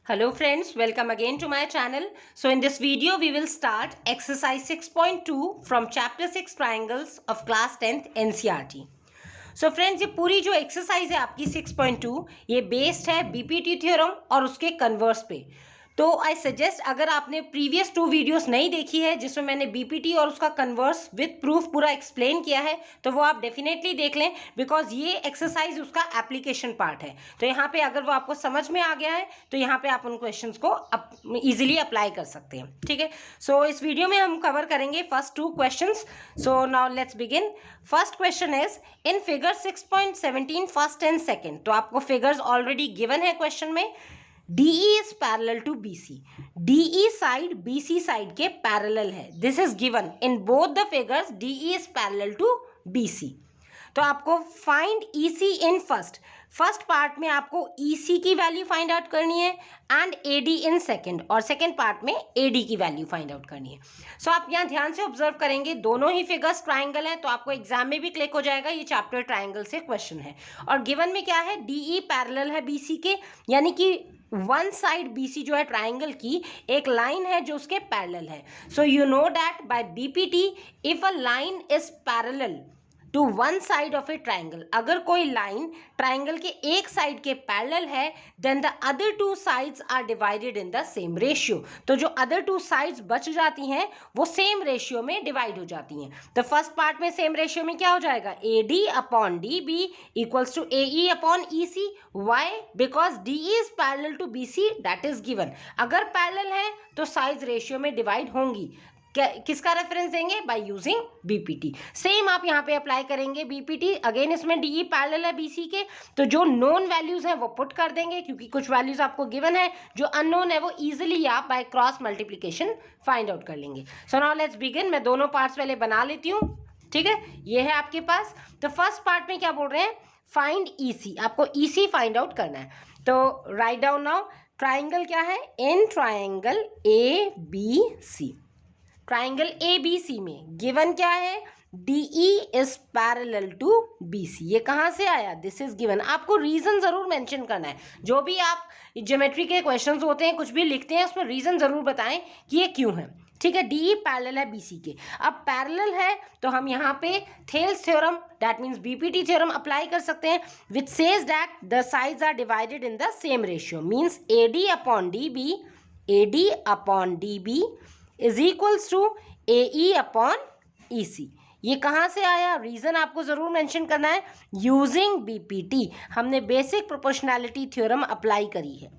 Hello friends, welcome again to my channel. So in this video we will start exercise 6.2 from chapter 6 triangles of class 10th NCERT. So friends, ये पूरी जो exercise है आपकी 6.2 ये based है BPT theorem और उसके converse पे। तो आई सजेस्ट अगर आपने प्रीवियस 2 वीडियोस नहीं देखी है जिसमें मैंने बीपीटी और उसका कन्वर्स विद प्रूफ पूरा एक्सप्लेन किया है तो वो आप डेफिनेटली देख लें, बिकॉज ये एक्सरसाइज उसका एप्लीकेशन पार्ट है। तो यहाँ पे अगर वो आपको समझ में आ गया है तो यहाँ पे आप उन क्वेश्चंस को इजीली अप्लाई कर सकते हैं। ठीक है, सो इस वीडियो में हम कवर करेंगे first 2 questions. So now let's begin. First question is in figure 6.17 first and second. तो आपको फिगर्स ऑलरेडी गिवन है क्वेश्चन में। DE is parallel to BC. DE side BC side के पैरेलल है। This is given in both the figures. DE is parallel to BC. तो आपको find EC in first part में आपको EC की value find out करनी है and AD in second, और सेकंड पार्ट में AD की वैल्यू फाइंड आउट करनी है। सो आप यहाँ ध्यान से ऑब्जर्व करेंगे, दोनों ही फिगर्स ट्राइंगल हैं तो आपको एग्जाम में भी क्लिक हो जाएगा ये चैप्टर ट्राइंगल से क्वेश्चन है। और गिवन में क्या है, DE पैरेलल है BC के, यानी कि वन साइड BC जो है ट्राइंगल की एक लाइन है जो उसके पैरेलल है। So you know that by BPT if a line is parallel to one side of a triangle, अगर कोई लाइन ट्राइंगल के एक साइड के पैरेलल है then the other 2 sides are divided in the same ratio. तो जो other 2 sides बच जाती हैं वो सेम रेशियो में डिवाइड हो जाती हैं। तो फर्स्ट पार्ट में सेम रेशियो में क्या हो जाएगा, AD upon DB equals to AE upon EC। Why? Because DE is parallel to BC, that is given. अगर पैरेलल है तो साइड्स रेशियो में डिवाइड होंगी। किसका रेफरेंस देंगे, बाय यूजिंग बीपीटी। सेम आप यहाँ पे अप्लाई करेंगे बीपीटी। अगेन इसमें DE पैरेलल है BC के, तो जो नोन वैल्यूज हैं वो पुट कर देंगे, क्योंकि कुछ वैल्यूज आपको गिवन है, जो अननोन है वो इजीली आप by cross multiplication find out कर लेंगे। So now let's begin. मैं दोनों पार्ट्स पहले बना लेती हूँ। ठीक है, ये है आपके पास। तो फर्स्ट पार्ट में क्या बोल रहे हैं, फाइंड EC। आपको EC फाइंड आउट करना है। तो राइट डाउन नाउ, ट्राइंगल क्या है, in triangle ABC, triangle ABC में गिवन क्या है, DE is parallel to BC। ये कहाँ से आया, दिस इज गिवन। आपको रीजन जरूर मेंशन करना है। जो भी आप ज्योमेट्री के क्वेश्चंस होते हैं, कुछ भी लिखते हैं, उसमें रीजन जरूर बताएं कि ये क्यों है। ठीक है, DE पैरेलल है BC के। अब पैरेलल है तो हम यहाँ पे Thales theorem, that means BPT theorem apply कर सकते हैं, which says that the sides are divided in the same ratio. Means AD upon DB is equals to AE upon EC। ये कहाँ से आया, रीजन आपको जरूर मेंशन करना है। यूजिंग BPT हमने बेसिक प्रोपोर्शनैलिटी थ्योरम अप्लाई करी है।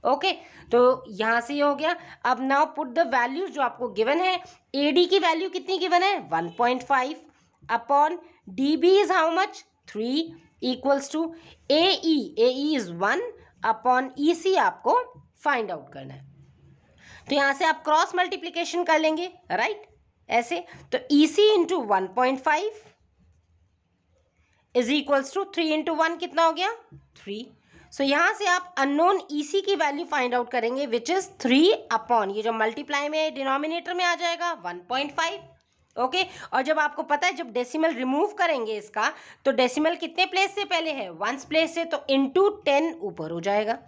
ओके, तो यहाँ से ये हो गया। अब नाउ पुट द वैल्यूज जो आपको गिवन है। AD की वैल्यू कितनी गिवन है, 1.5 upon DB is how much, 3 equals to AE is 1 upon EC आपको फाइंड आउट करना है। तो यहां से आप क्रॉस मल्टीप्लीकेशन कर लेंगे, राइट, ऐसे। तो EC into 1.5 is equals to 3 into 1 कितना हो गया, 3। सो यहां से आप अननोन EC की वैल्यू फाइंड आउट करेंगे, विच इज 3 अपॉन, ये जो मल्टीप्लाई में डिनोमिनेटर में आ जाएगा 1.5। ओके, और जब आपको पता है जब डेसिमल रिमूव करेंगे इसका, तो डेसिमल कितने प्लेस से पहले है, 1 प्लेस से, तो इंटू 10 ऊपर हो जाएगा।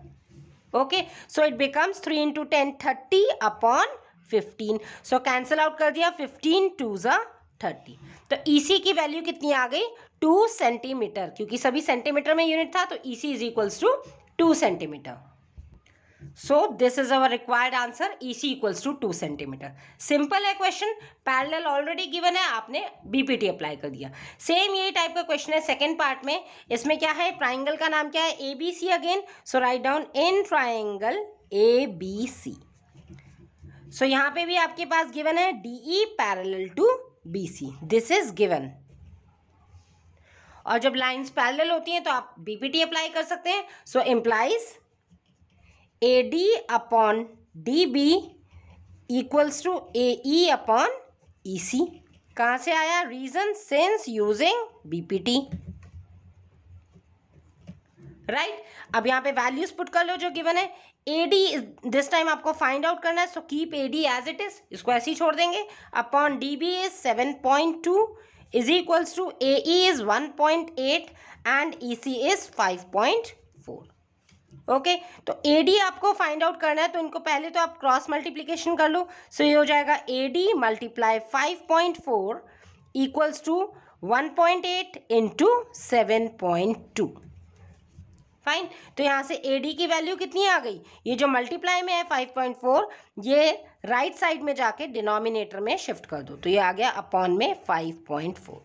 Okay, so it becomes 3 into 10 30 upon 15। So cancel out कर दिया, 15 2 ज़ा 30। तो EC की वैल्यू कितनी आ गई, 2 सेंटीमीटर, क्योंकि सभी सेंटीमीटर में यूनिट था, तो EC is equals to 2 centimetre. So this is our required answer, EC equals to 2 centimetre. Simple है क्वेश्चन, पैरेलल ऑलरेडी गिवन है, आपने BPT अप्लाई कर दिया। सेम यही टाइप का क्वेश्चन है सेकेंड पार्ट में। इसमें क्या है, ट्राइंगल का नाम क्या है, ABC again. So write down in triangle ABC। So यहाँ पे भी आपके पास गिवन है DE parallel to BC, this is given. और जब लाइंस पैरेलल होती हैं तो आप BPT अप्लाई कर सकते हैं। So implies AD upon DB equals to AE upon EC। कहाँ से आया, reason, since using BPT, right. अब यहाँ पे वैल्यूज पुट कर लो जो गिवन है। AD दिस टाइम आपको फाइंड आउट करना है, so keep AD as it is, इसको ऐसे ही छोड़ देंगे। Upon DB is 7.2 is equals to AE is 1.8 and EC is 5.4। Okay तो AD आपको फाइंड आउट करना है, तो इनको पहले तो आप क्रॉस मल्टीप्लीकेशन कर लो। सो ये हो जाएगा AD multiply 5.4 equals to 1.8 into 7.2। Fine, तो यहाँ से AD की वैल्यू कितनी आ गई, ये जो मल्टीप्लाई में है 5.4, ये राइट साइड में जाके डिनोमिनेटर में शिफ्ट कर दो, तो ये आ गया अपॉन में 5.4।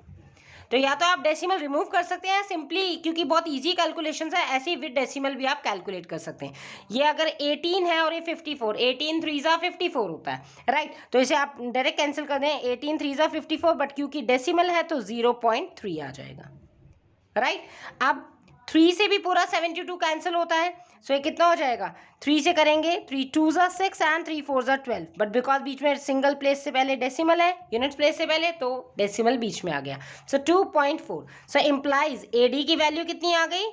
तो या तो आप डेसिमल रिमूव कर सकते हैं सिंपली, क्योंकि बहुत इजी कैलकुलेशंस है, ऐसे ही विद डेसिमल भी आप कैलकुलेट कर सकते हैं। ये अगर 18 है और ये 54, 18 3 54 होता है, राइट, तो इसे आप डायरेक्ट कैंसिल कर दें, 18 3 54, बट क्योंकि डेसिमल है तो 0.3 आ जाएगा, राइट। अब 3 से भी पूरा 72 कैंसिल होता है, सो ये कितना हो जाएगा, 3 से करेंगे 3 2 6 एंड 3 4 12, बट बिकॉज बीच में सिंगल प्लेस से पहले डेसिमल है, यूनिट प्लेस से पहले, तो डेसिमल बीच में आ गया, सो 2.4। सो इम्प्लाइज AD की वैल्यू कितनी आ गई,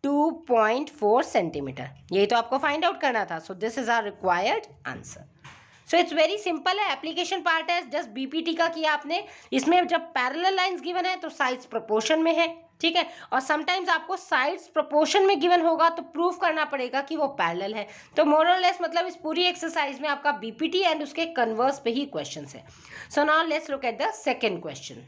2.4 सेंटीमीटर। यही तो आपको फाइंड आउट करना था, so this is our required answer. So it's very simple है, एप्लीकेशन पार्ट है, जस्ट BPT का किया आपने। इसमें जब पैरेलल लाइंस गिवन है तो साइड्स प्रोपोर्शन में है, ठीक है, और समटाइम्स आपको साइड्स प्रोपोर्शन में गिवन होगा तो प्रूफ करना पड़ेगा कि वो पैरेलल है। तो मोर और लेस मतलब इस पूरी एक्सरसाइज में आपका BPT एंड उसके कन्वर्स पे ही क्वेश्चंस है। So now let's look at the second question.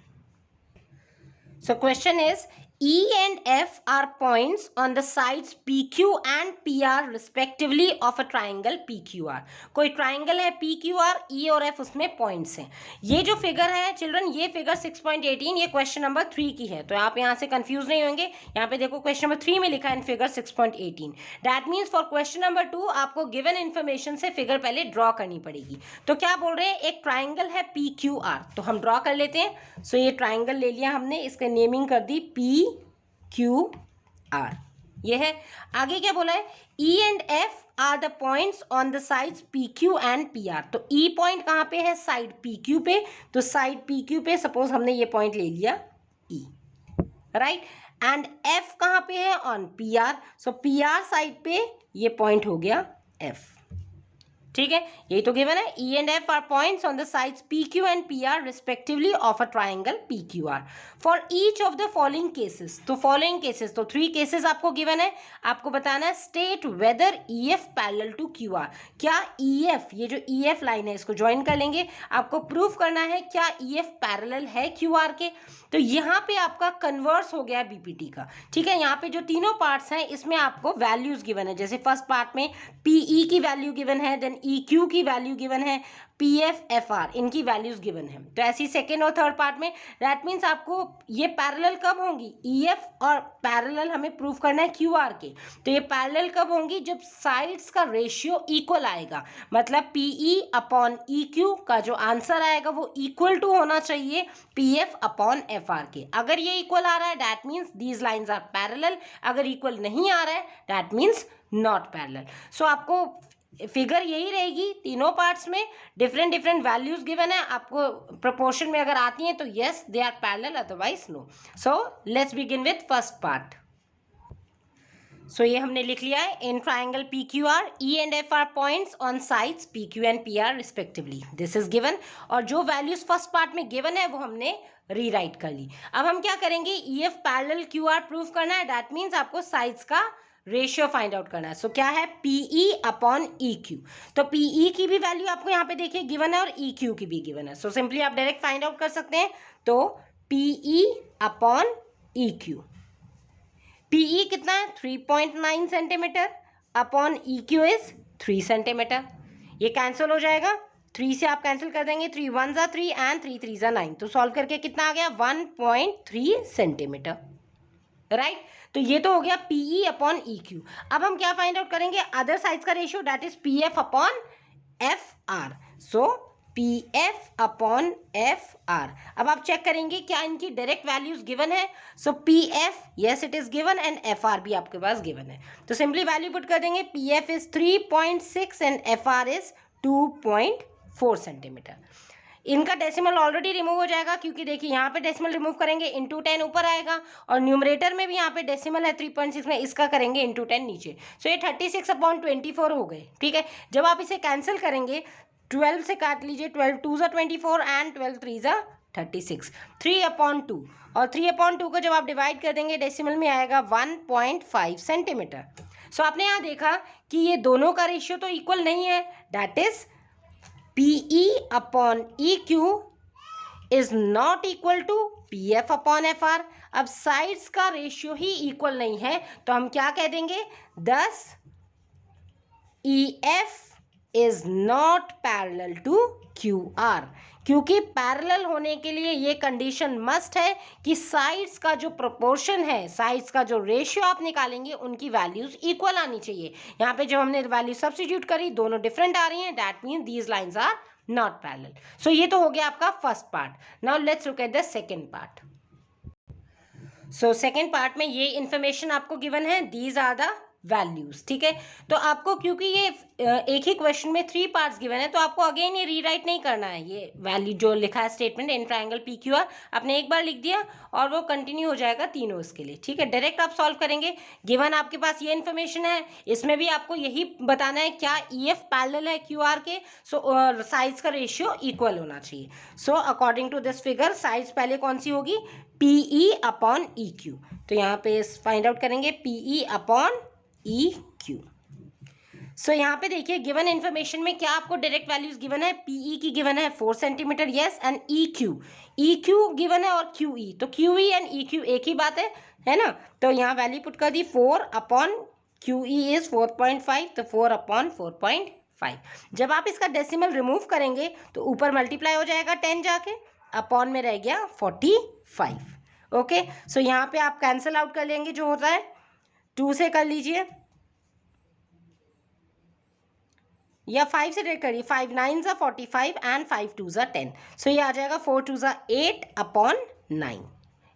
So question is, E and F are points on the sides PQ and PR respectively of a triangle PQR। कोई triangle है PQR, E और F उसमें points हैं। ये जो figure है children, ये figure 6.18, ये क्वेश्चन नंबर 3 की है, तो आप यहाँ से कंफ्यूज नहीं होंगे। यहाँ पे देखो क्वेश्चन नंबर 3 में लिखा है in figure 6.18। That means for question number 2 आपको गिवन इन्फॉर्मेशन से फिगर पहले ड्रॉ करनी पड़ेगी। तो क्या बोल रहे हैं, एक ट्राइंगल है PQR, तो हम ड्रॉ कर लेते हैं। सो ये ट्राइंगल ले लिया हमने, इसके नेमिंग कर दी PQR, ये है। आगे क्या बोला है, E and F are the points on the sides PQ and PR। तो E पॉइंट कहाँ पे है, साइड PQ पे, तो साइड PQ पे सपोज हमने ये पॉइंट ले लिया E, राइट, एंड F कहाँ पे है, on PR, so PR side पे ये पॉइंट हो गया F, ठीक है, यही तो गिवन है। E and F are points on the sides PQ and PR respectively of a triangle PQR for each of the following cases। तो following cases, तो 3 cases आपको गिवन है, आपको बताना है state whether EF parallel to QR। क्या EF, ये जो EF लाइन है इसको ज्वाइन कर लेंगे, आपको प्रूफ करना है क्या EF पैरेलल है QR के। तो यहाँ पे आपका कन्वर्स हो गया BPT का, ठीक है। यहाँ पे जो तीनों पार्ट्स हैं इसमें आपको वैल्यूज गिवन है, जैसे फर्स्ट पार्ट में PE की वैल्यू गिवन है, देन EQ की वैल्यू गिवन है, PF FR इनकी वैल्यूज गिवन है। तो ऐसी सेकेंड और थर्ड पार्ट में दैट मीन्स आपको ये पैरेलल कब होंगी, EF और पैरेलल हमें प्रूफ करना है QR के। तो ये पैरेलल कब होंगी, जब साइड्स का रेशियो इक्वल आएगा, मतलब PE अपॉन EQ का जो आंसर आएगा वो इक्वल टू होना चाहिए PF अपॉन FR के। अगर ये इक्वल आ रहा है that means these lines are parallel, अगर इक्वल नहीं आ रहा है that means not parallel. So आपको फिगर यही रहेगी, तीनों पार्ट्स में डिफरेंट डिफरेंट वैल्यूज गिवन है, आपको प्रोपोर्शन में अगर आती हैं तो yes they are parallel, otherwise no. So let's begin with first part. So ये हमने लिख लिया है, in triangle PQR E and F are points on sides PQ and PR respectively, this is given. और जो वैल्यूज फर्स्ट पार्ट में given है वो हमने रीराइट कर ली। अब हम क्या करेंगे, EF पैरेलल QR प्रूफ करना है, दैट मीन्स आपको साइड्स का रेशियो फाइंड आउट करना है। सो क्या है, PE अपॉन EQ। तो PE की भी वैल्यू आपको यहाँ पे देखिए गिवन है और EQ की भी गिवन है, सो सिंपली आप डायरेक्ट फाइंड आउट कर सकते हैं। तो PE अपॉन EQ, PE कितना है 3.9 centimetre upon EQ is 3 centimetre. ये कैंसिल हो जाएगा, 3 से आप कैंसिल कर देंगे, 3 1 जा 3 एंड 3 3 जा 9, तो सॉल्व करके कितना आ गया 1.3 सेंटीमीटर, राइट। तो ये तो हो गया PE अपॉन EQ। अब हम क्या फाइंड आउट करेंगे, अदर साइड्स का ratio, that is PF upon FR। So PF upon FR। अब आप चेक करेंगे क्या इनकी डायरेक्ट वैल्यूज गिवन है। सो PF yes it is given and FR भी आपके पास गिवन है, तो सिंपली वैल्यू पुट कर देंगे, PF is 3.6 and FR is 2.4 centimetre. इनका डेसिमल ऑलरेडी रिमूव हो जाएगा, क्योंकि देखिए यहाँ पे डेसिमल रिमूव करेंगे इंटू 10 ऊपर आएगा, और न्यूमरेटर में भी यहाँ पे डेसिमल है 3.6 में, इसका करेंगे इंटू 10 नीचे। सो ये 36 अपॉन 24 हो गए, ठीक है। जब आप इसे कैंसिल करेंगे 12 से काट लीजिए, 12 2 जा 24 एंड 12 3 जा 36, 3 अपॉन 2, और 3 अपॉन 2 को जब आप डिवाइड कर देंगे डेसिमल में आएगा 1.5 सेंटीमीटर। सो आपने यहाँ देखा कि ये दोनों का रेशियो तो इक्वल नहीं है, that is PE upon EQ is not equal to PF upon FR। अब साइड्स का रेशियो ही इक्वल नहीं है तो हम क्या कह देंगे, thus EF is not parallel to QR। क्योंकि पैरेलल होने के लिए ये कंडीशन मस्ट है कि साइड्स का जो प्रोपोर्शन है, साइड्स का जो रेशियो आप निकालेंगे उनकी वैल्यूज इक्वल आनी चाहिए। यहाँ पे जो हमने वैल्यू सब्स्टिट्यूट करी दोनों डिफरेंट आ रही हैं, that mean these lines are not parallel. So ये तो हो गया आपका first part. Now let's look at the second part. So second part में ये इंफॉर्मेशन आपको गिवन है, दीज आर द वैल्यूज, ठीक है। तो आपको क्योंकि ये एक ही क्वेश्चन में 3 पार्ट्स गिवन है तो आपको अगेन ये रीराइट नहीं करना है। ये वैल्यू जो लिखा है स्टेटमेंट इन ट्रायंगल PQR आपने एक बार लिख दिया और वो कंटिन्यू हो जाएगा तीनों इसके लिए, ठीक है। डायरेक्ट आप सॉल्व करेंगे। गिवन आपके पास ये इन्फॉर्मेशन है, इसमें भी आपको यही बताना है क्या EF पैरेलल है QR के। सो साइड्स का रेशियो इक्वल होना चाहिए। So according to this figure sides पहले कौन सी होगी, PE अपॉन EQ। तो यहाँ पे फाइंड आउट करेंगे PE अपॉन EQ। सो यहाँ पे देखिए गिवन इन्फॉर्मेशन में क्या आपको डायरेक्ट वैल्यूज गिवन है, PE की गिवन है 4 centimetre, yes, and EQ given है और QE। तो QE एंड EQ एक ही बात है ना। तो यहाँ वैल्यू पुट कर दी 4 अपॉन QE इज 4.5, तो 4 अपॉन 4.5। जब आप इसका डेसिमल रिमूव करेंगे तो ऊपर मल्टीप्लाई हो जाएगा 10 जाके, अपॉन में रह गया 45। ओके, सो यहाँ पे आप कैंसिल आउट कर लेंगे, जो होता है 2 से कर लीजिए या 5 से डिवाइड करिए, 5 9 ज़ा 45 एंड 5 2 ज़ा 10। सो ये आ जाएगा 4 2 ज़ा 8 अपॉन 9।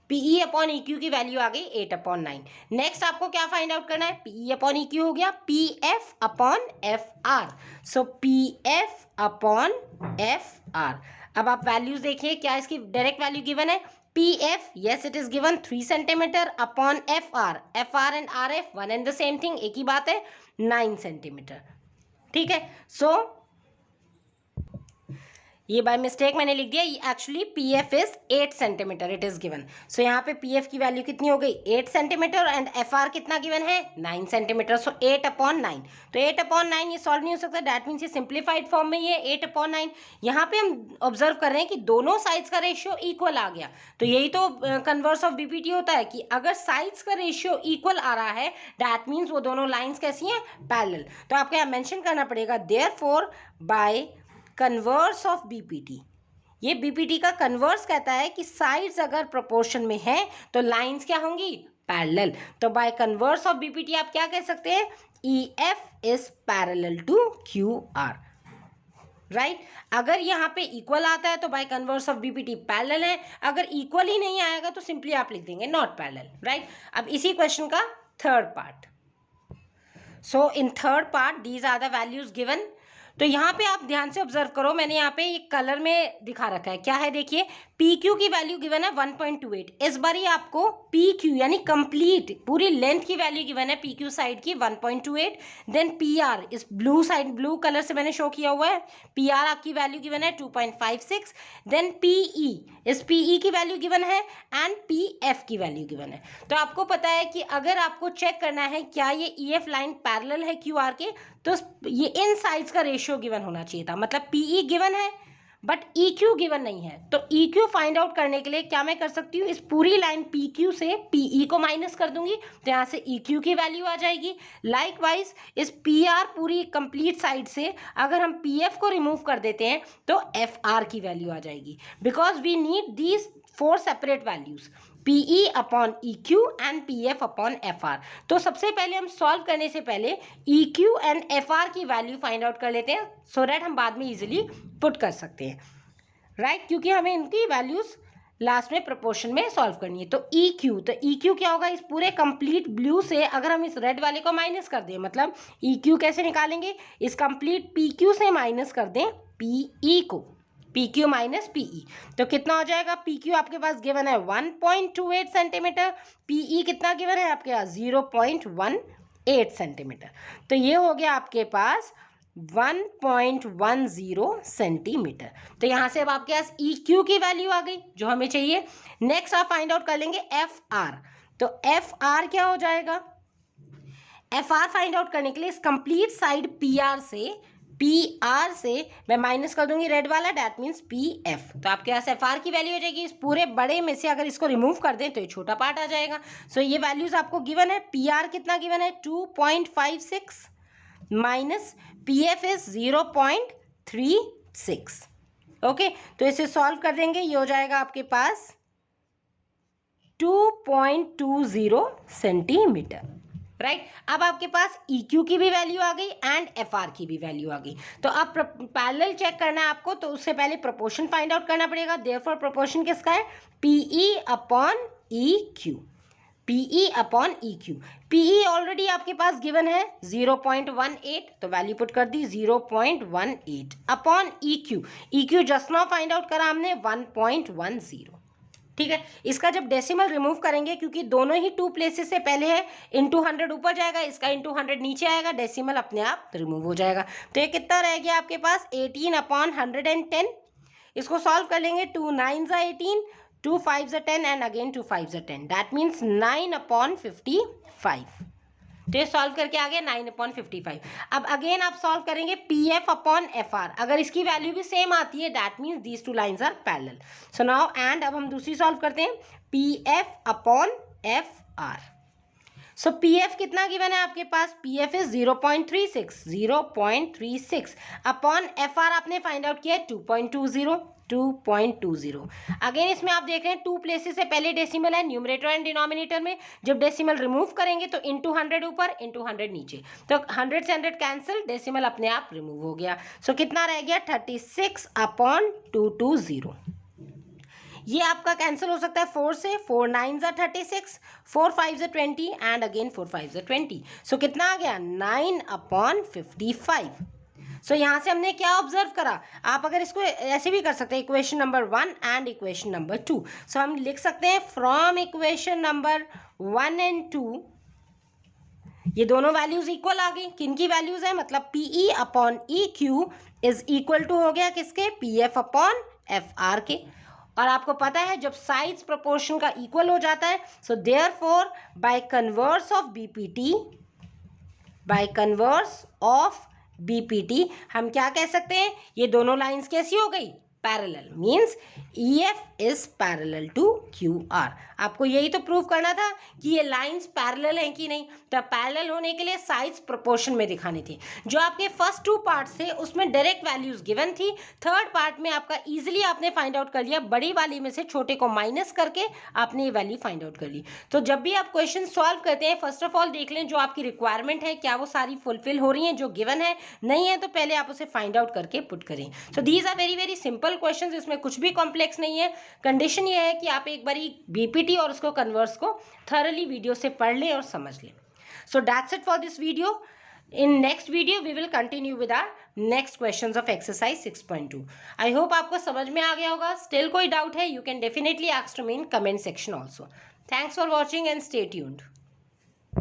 PE अपॉन EQ की वैल्यू आ गई 8 अपॉन 9। नेक्स्ट आपको क्या फाइंड आउट करना है, PE अपॉन EQ हो गया PF upon FR। So PF upon FR। अब आप वैल्यूज देखिए, क्या इसकी डायरेक्ट वैल्यू गिवन है, PF, yes it is given 3 centimetre upon FR and RF one and the same thing, एक ही बात है, 9 सेंटीमीटर, ठीक है। सो ये बाय मिस्टेक मैंने लिख दिया, actually PF is 8 centimetre it is given. So यहाँ पे PF की वैल्यू कितनी हो गई 8 सेंटीमीटर एंड FR कितना गिवन है 9 सेंटीमीटर। सो 8 अपॉन 9, तो 8 अपॉन 9 ये सॉल्व नहीं हो सकता, दैट मीन्स ये सिंप्लीफाइड फॉर्म में ये 8 अपॉन 9। यहाँ पे हम ऑब्जर्व कर रहे हैं कि दोनों साइड्स का रेशियो इक्वल आ गया। तो यही तो कन्वर्स ऑफ BPT होता है कि अगर साइड्स का रेशियो इक्वल आ रहा है दैट मीन्स वो दोनों लाइन्स कैसी हैं, पैरेलल। तो आपको यहाँ मेंशन करना पड़ेगा therefore by converse of BPT। ये BPT का कन्वर्स कहता है कि साइड्स अगर प्रोपोर्शन में है तो लाइंस क्या होंगी, पैरेलल। तो बाय कन्वर्स ऑफ BPT आप क्या कह सकते हैं, EF is parallel to QR, right. अगर यहाँ पे इक्वल आता है तो by converse of BPT parallel है, अगर इक्वल ही नहीं आएगा तो सिंपली आप लिख देंगे नॉट पैरेलल, राइट। अब इसी क्वेश्चन का third part. So in third part these are the values given. तो यहाँ पे आप ध्यान से ऑब्जर्व करो, मैंने यहाँ पे एक कलर में दिखा रखा है, क्या है देखिए, PQ की वैल्यू गिवन है 1.28। इस बार ही आपको PQ यानी कंप्लीट पूरी लेंथ की वैल्यू गिवन है PQ साइड की 1.28। देन PR इस ब्लू साइड, ब्लू कलर से मैंने शो किया हुआ है, PR आपकी वैल्यू गिवन है 2.56। देन PE इस PE की वैल्यू गिवन है एंड PF की वैल्यू गिवन है। तो आपको पता है कि अगर आपको चेक करना है क्या ये EF लाइन पैरेलल है QR के, तो ये इन साइड्स का रेशियो गिवन होना चाहिए था। मतलब PE गिवन है बट EQ गिवन नहीं है। तो EQ फाइंड आउट करने के लिए क्या मैं कर सकती हूँ, इस पूरी लाइन PQ से PE को माइनस कर दूंगी तो यहाँ से EQ की वैल्यू आ जाएगी। लाइकवाइज इस PR पूरी कंप्लीट साइड से अगर हम PF को रिमूव कर देते हैं तो FR की वैल्यू आ जाएगी, because we need these 4 separate values, PE upon EQ and PF upon FR। तो सबसे पहले हम सॉल्व करने से पहले EQ एंड FR की वैल्यू फाइंड आउट कर लेते हैं, सो दैट हम बाद में इजीली पुट कर सकते हैं, राइट। क्योंकि हमें इनकी वैल्यूज लास्ट में प्रोपोर्शन में सॉल्व करनी है। तो EQ क्या होगा, इस पूरे कंप्लीट ब्लू से अगर हम इस रेड वाले को माइनस कर दें, मतलब EQ कैसे निकालेंगे, इस कंप्लीट PQ से माइनस कर दें PE को, PQ माइनस PE, तो कितना हो जाएगा, PQ आपके पास गिवन है 1.28 सेंटीमीटर, PE कितना गिवन है आपके पास 0.18 सेंटीमीटर। तो ये हो गया आपके पास 1.10 सेंटीमीटर। तो यहाँ से अब आपके पास EQ की वैल्यू आ गई जो हमें चाहिए। नेक्स्ट आप फाइंड आउट कर लेंगे FR। तो FR क्या हो जाएगा, एफ आर फाइंड आउट करने के लिए इस कंप्लीट साइड पी आर से मैं माइनस कर दूंगी रेड वाला, डैट मीन्स पी एफ। तो आपके पास एफ आर की वैल्यू हो जाएगी, इस पूरे बड़े में से अगर इसको रिमूव कर दें तो ये छोटा पार्ट आ जाएगा। सो ये वैल्यूज आपको गिवन है। पी आर कितना गिवन है 2.56 minus P F is 0.36। Okay, तो इसे सॉल्व कर देंगे, ये हो जाएगा आपके पास 2.20 सेंटीमीटर। राइट, अब आपके पास EQ की भी वैल्यू आ गई एंड FR की भी वैल्यू आ गई। तो अब पैरेलल चेक करना है आपको, तो उससे पहले प्रोपोर्शन फाइंड आउट करना पड़ेगा। देयरफॉर प्रोपोर्शन किसका है? PE upon EQ। PE upon EQ। PE already आपके पास गिवन है 0.18, तो वैल्यू पुट कर दी 0.18 upon EQ। EQ just now find out करा हमने 1.10। ठीक है, इसका जब डेसिमल रिमूव करेंगे, क्योंकि दोनों ही 2 प्लेसेस से पहले है, इंटू 100 ऊपर जाएगा, इसका इंटू 100 नीचे आएगा, डेसिमल अपने आप रिमूव हो जाएगा। तो ये कितना रह गया आपके पास 18 अपॉन 110। इसको सॉल्व कर लेंगे, 2 9 ज़ा 18, 2 5 ज़ा 10 एंड अगेन 2 5 ज़ा 10, दैट मीन्स 9 अपॉन 55। तो ये सॉल्व करके आ गया 9/55। अब अगेन आप सॉल्व करेंगे PF अपॉन FR, अगर इसकी वैल्यू भी सेम आती है that means these two lines are parallel. So now and अब हम दूसरी सॉल्व करते हैं, PF upon FR। So PF कितना गिवन है आपके पास? PF इज 0.36 अपॉन FR आपने फाइंड आउट किया है 2.20। अगेन इसमें आप देख रहे हैं 2 प्लेसेस से पहले डेसिमल है न्यूमरेटर एंड डिनोमिनेटर में, जब डेसिमल रिमूव करेंगे तो इंटू 100 ऊपर, इंटू 100 नीचे, तो 100 से 100 कैंसिल, डेसिमल अपने आप रिमूव हो गया। सो कितना रह गया 36 अपॉन 220। ये आपका कैंसिल हो सकता है 4 से, 4 9 ज़ा 36, 4 5 ज़ा 20 एंड अगेन 4 5 ज़ा 20। सो कितना आ गया 9/55। सो यहाँ से हमने क्या ऑब्जर्व करा? आप अगर इसको ऐसे भी कर सकते हैं, equation number 1 and equation number 2। सो हम लिख सकते हैं फ्रॉम इक्वेशन नंबर 1 एंड 2, ये दोनों वैल्यूज इक्वल आ गई। किन की वैल्यूज है? मतलब PE upon EQ is equal to हो गया किसके? PF अपॉन FR के। और आपको पता है जब साइड्स प्रोपोर्शन का इक्वल हो जाता है, so therefore by converse of BPT हम क्या कह सकते हैं? ये दोनों लाइंस कैसी हो गई? Parallel, means EF is parallel to QR। आपको यही तो प्रूव करना था कि ये लाइंस पैरेलल हैं कि नहीं। तो पैरेलल होने के लिए साइड्स प्रोपोर्शन में दिखानी थी। जो आपके फर्स्ट 2 पार्ट्स थे उसमें डायरेक्ट वैल्यूज गिवन थी, थर्ड पार्ट में आपका इजीली आपने फाइंड आउट कर लिया, बड़ी वाली में से छोटे को माइनस करके आपने ये वैल्यू फाइंड आउट कर ली। तो जब भी आप क्वेश्चन सॉल्व करते हैं, फर्स्ट ऑफ ऑल देख लें जो आपकी रिक्वायरमेंट है क्या वो सारी फुलफिल हो रही हैं, जो गिवन है नहीं है तो पहले आप उसे फाइंड आउट करके पुट करें। So these are very very simple questions, इसमें कुछ भी कॉम्प्लेक्स नहीं है। कंडीशन ये है कि आप एक बारी BPT और उसको कन्वर्स को थॉरली वीडियो से पढ़ लें और समझ लें। So that's it for this video. In next video we will continue with our next questions of exercise 6.2. I hope आपको समझ में आ गया होगा। Still कोई डाउट है you can definitely ask to me in comment section also. Thanks for watching and stay tuned.